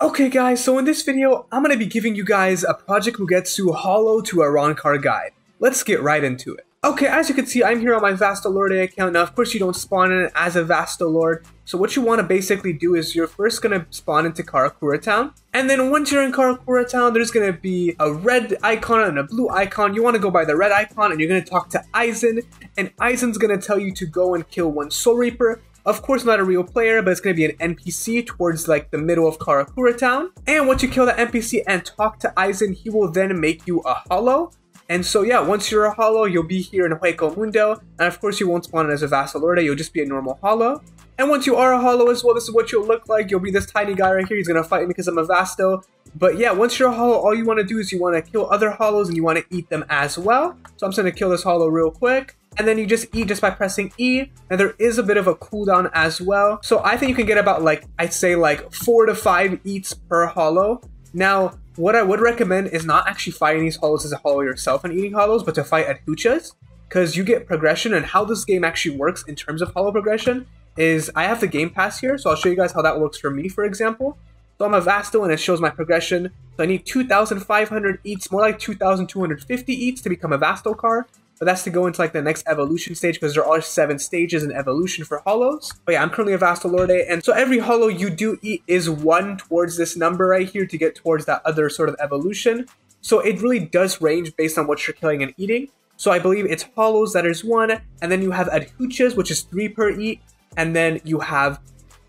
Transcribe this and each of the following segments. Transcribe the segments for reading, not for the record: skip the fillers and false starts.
Okay guys, so in this video, I'm going to be giving you guys a Project Mugetsu Hollow to Arrancar guide. Let's get right into it. Okay, as you can see, I'm here on my Vasto Lord account. Now, of course, you don't spawn in as a Vasto Lord. So what you want to basically do is you're first going to spawn into Karakura Town. And then once you're in Karakura Town, there's going to be a red icon and a blue icon. You want to go by the red icon and you're going to talk to Aizen. And Aizen's going to tell you to go and kill one Soul Reaper. Of course, not a real player, but it's going to be an NPC towards like the middle of Karakura Town. And once you kill that NPC and talk to Aizen, he will then make you a Hollow. And so yeah, once you're a Hollow, you'll be here in Hueco Mundo. And of course, you won't spawn as a Vasto Lord, you'll just be a normal Hollow. And once you are a Hollow as well, this is what you'll look like. You'll be this tiny guy right here. He's going to fight me because I'm a Vasto. But yeah, once you're a Hollow, all you want to do is you want to kill other Hollows and you want to eat them as well. So I'm just going to kill this Hollow real quick. And then you just eat just by pressing E. And there is a bit of a cooldown as well. So I think you can get about like, I'd say like 4 to 5 eats per Hollow. Now, what I would recommend is not actually fighting these Hollows as a Hollow yourself and eating Hollows, but to fight Adhuchas. Because you get progression, and how this game actually works in terms of Hollow progression is I have the Game Pass here, so I'll show you guys how that works for me, for example. So I'm a Vasto and it shows my progression. So I need 2,500 eats, more like 2,250 eats to become a Vastocar. But that's to go into like the next evolution stage because there are 7 stages in evolution for Hollows. But yeah, I'm currently a Vasto Lord, and so every Hollow you do eat is 1 towards this number right here to get towards that other sort of evolution. So it really does range based on what you're killing and eating. So I believe it's Hollows that is 1, and then you have Adhuchas, which is 3 per eat, and then you have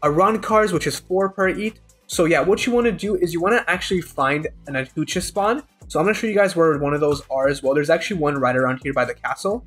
Arrancars, which is 4 per eat. So yeah, what you want to do is you want to actually find an Adhucha spawn. So I'm going to show you guys where one of those are as well. There's actually one right around here by the castle.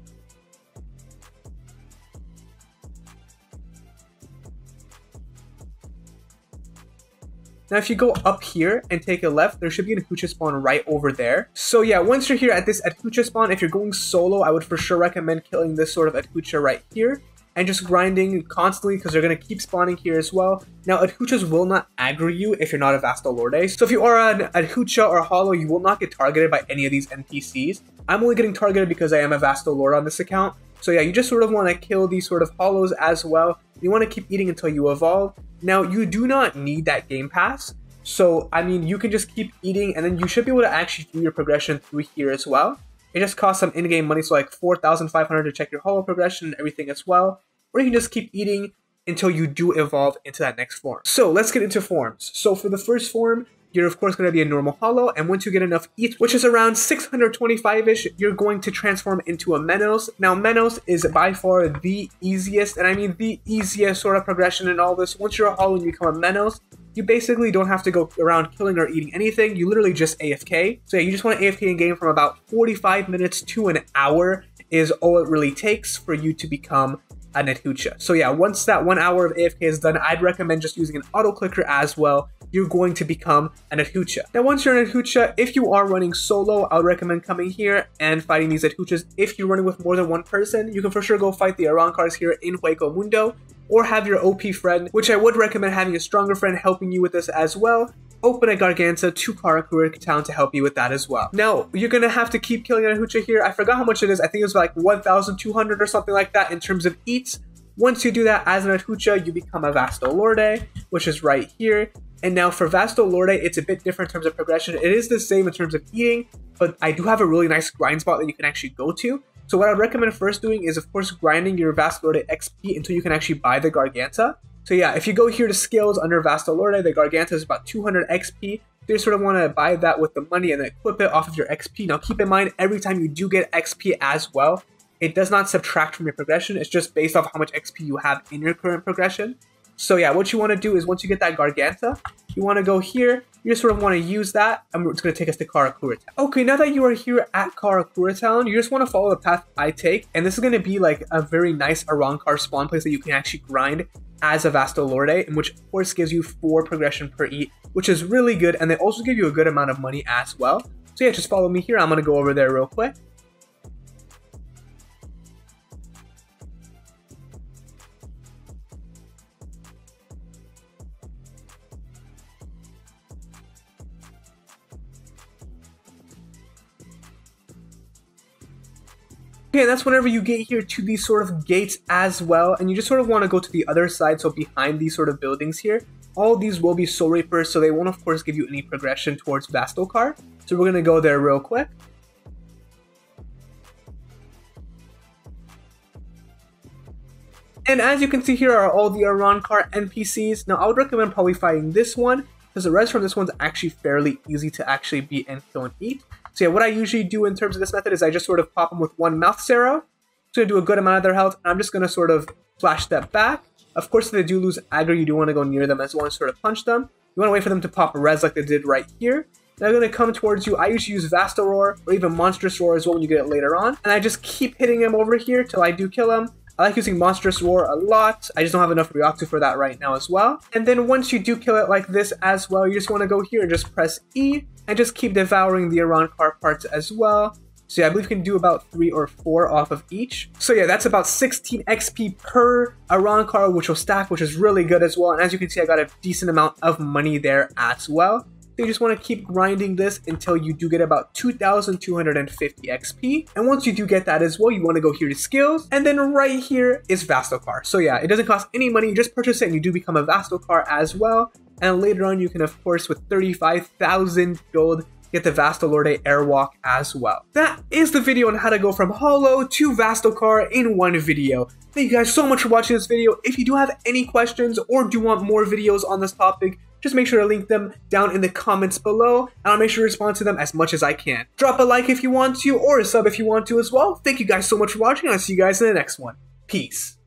Now if you go up here and take a left, there should be an Adhucha spawn right over there. So yeah, once you're here at this Adhucha spawn, if you're going solo, I would for sure recommend killing this sort of Adhucha right here. And just grinding constantly because they're going to keep spawning here as well. Now, Adhuchas will not aggro you if you're not a Vasto Lord. So if you are an Adhucha or Hollow, you will not get targeted by any of these NPCs. I'm only getting targeted because I am a Vasto Lord on this account. So yeah, you just sort of want to kill these sort of Hollows as well. You want to keep eating until you evolve. Now, you do not need that Game Pass. So, I mean, you can just keep eating and then you should be able to actually do your progression through here as well. It just costs some in-game money, so like 4,500 to check your Hollow progression and everything as well. Or you can just keep eating until you do evolve into that next form. So let's get into forms. So for the first form, you're of course going to be a normal Hollow, and once you get enough eats, which is around 625-ish, you're going to transform into a Menos. Now Menos is by far the easiest, and I mean the easiest sort of progression in all this. Once you're a Hollow and you become a Menos, you basically don't have to go around killing or eating anything. You literally just AFK. So yeah, you just want to AFK in game from about 45 minutes to an hour is all it really takes for you to become an Adhucha. So yeah, once that 1 hour of AFK is done, I'd recommend just using an auto clicker as well. You're going to become an Adhucha. Now once you're an Adhucha, if you are running solo, I would recommend coming here and fighting these Adhuchas. If you're running with more than one person, you can for sure go fight the Arrancars here in Hueco Mundo, or have your OP friend, which I would recommend having a stronger friend helping you with this as well. Open a Garganta to Karakura Town to help you with that as well. Now, you're going to have to keep killing an Adhucha here. I forgot how much it is. I think it was like 1,200 or something like that in terms of eats. Once you do that as an Adhucha, you become a Vasto Lord, which is right here. And now for Vasto Lord, it's a bit different in terms of progression. It is the same in terms of eating, but I do have a really nice grind spot that you can actually go to. So what I'd recommend first doing is, of course, grinding your Vasto Lord XP until you can actually buy the Garganta. So yeah, if you go here to skills under Vasto Lord, the Garganta is about 200 XP. So you sort of want to buy that with the money and then equip it off of your XP. Now keep in mind, every time you do get XP as well, it does not subtract from your progression. It's just based off how much XP you have in your current progression. So yeah, what you want to do is once you get that Garganta, you want to go here. You just sort of want to use that, and it's going to take us to Karakura Town. Okay, now that you are here at Karakura Town, you just want to follow the path I take, and this is going to be like a very nice Arrancar spawn place that you can actually grind as a Vasto Lord, and which of course gives you 4 progression per eat, which is really good, and they also give you a good amount of money as well. So yeah, just follow me here. I'm going to go over there real quick. Okay, and that's whenever you get here to these sort of gates as well, and you just sort of want to go to the other side, so behind these sort of buildings here. all these will be Soul Reapers, so they won't of course give you any progression towards Vastocar. So we're gonna go there real quick. And as you can see here are all the Arrancar NPCs. Now I would recommend probably fighting this one, because the res from this one's actually fairly easy to actually beat and kill and eat. So yeah, what I usually do in terms of this method is I just sort of pop them with one mouth arrow. It's going to do a good amount of their health, and I'm just going to sort of flash step back. Of course, if they do lose aggro, you do want to go near them as well and sort of punch them. You want to wait for them to pop a res like they did right here. They're going to come towards you. I usually use Vasto Roar or even Monstrous Roar as well when you get it later on. And I just keep hitting them over here till I do kill them. I like using Monstrous Roar a lot. I just don't have enough Ryoksu for that right now as well. And then once you do kill it like this as well, you just want to go here and just press E and just keep devouring the Arrancar parts as well. So yeah, I believe you can do about 3 or 4 off of each. So yeah, that's about 16 XP per Arrancar, which will stack, which is really good as well. And as you can see, I got a decent amount of money there as well. So you just want to keep grinding this until you do get about 2,250 XP. And once you do get that as well, you want to go here to skills. And then right here is Vastocar. So yeah, it doesn't cost any money. You just purchase it and you do become a Vastocar as well. And later on, you can, of course, with 35,000 gold, get the Vastolordeurhwach as well. That is the video on how to go from Hollow to Vastocar in one video. Thank you guys so much for watching this video. If you do have any questions or do want more videos on this topic, just make sure to link them down in the comments below, and I'll make sure to respond to them as much as I can. Drop a like if you want to, or a sub if you want to as well. Thank you guys so much for watching, and I'll see you guys in the next one. Peace.